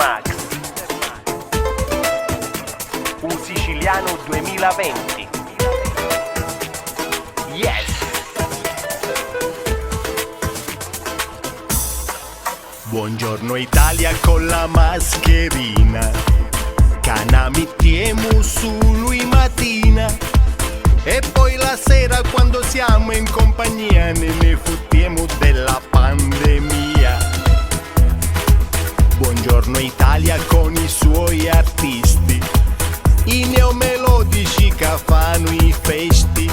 Max, un siciliano 2020. Yes! Buongiorno Italia con la mascherina, canamitiemo su lui mattina, e poi la sera quando siamo in compagnia ne futtiamo della pandemia. Buongiorno Italia con i suoi artisti, i neomelodici che fanno i festi,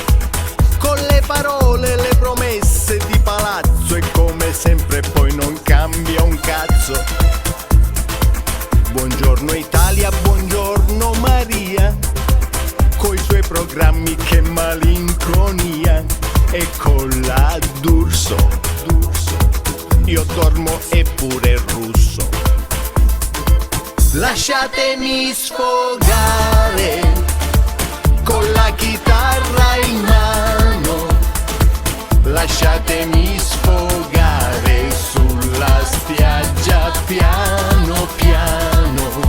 con le parole, le promesse di palazzo, e come sempre poi non cambia un cazzo. Buongiorno Italia, buongiorno Maria, coi suoi programmi che malinconia, e con la D'Urso, io dormo eppure russo. Lasciatemi sfogare con la chitarra in mano, lasciatemi sfogare sulla spiaggia piano piano,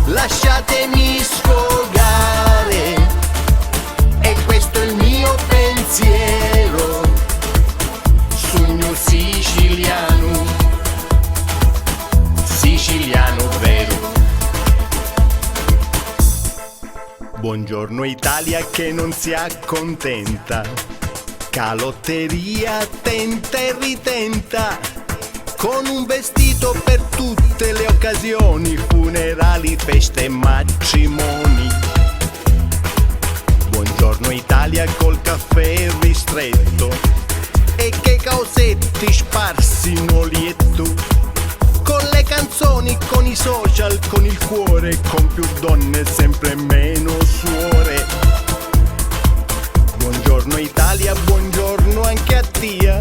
lasciatemi sfogare, e questo è il mio pensiero, sogno siciliano, siciliano vero. Buongiorno Italia che non si accontenta, calotteria tenta e ritenta, con un vestito per tutte le occasioni, funerali, feste e matrimoni. Buongiorno Italia col caffè ristretto, e che causetti sparsi in olietto, con le canzoni, con i social, con il cuore, con più donne, sempre meno suore. Buongiorno Italia, buongiorno anche a tia,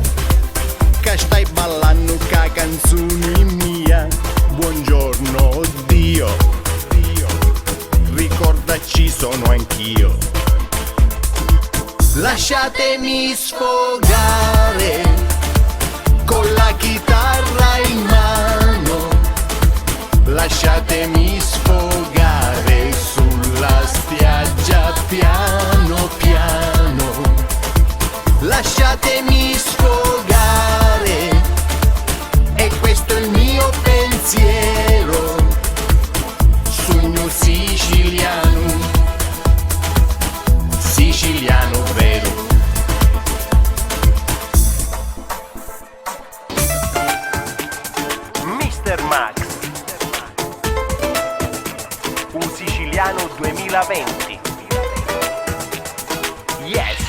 che stai ballando ca canzone mia. Buongiorno Dio, ricordaci sono anch'io. Lasciatemi sfogare con la chitarra in mano, lasciatemi sfogare sulla spiaggia piano piano, lasciatemi sfogare, e questo è il mio pensiero, sogno siciliano, siciliano vero. Mister Max, un siciliano 2020. Yes!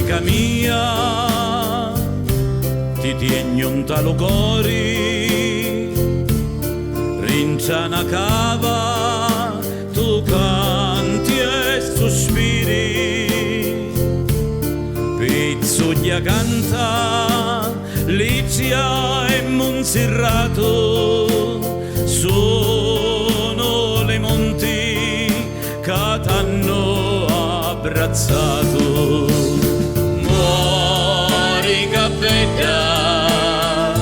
amica mia, ti tieni un talo cori, rincia una cava, tu canti e sospiri, pizzuglia canta, Licia e Monserrato, sono le monti che t'hanno abbracciato. Modica Bella,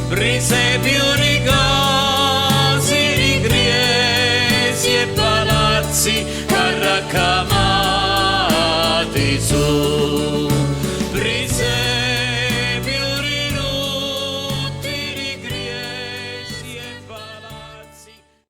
brise fiori, case, rigresi e palazzi carraccamati su.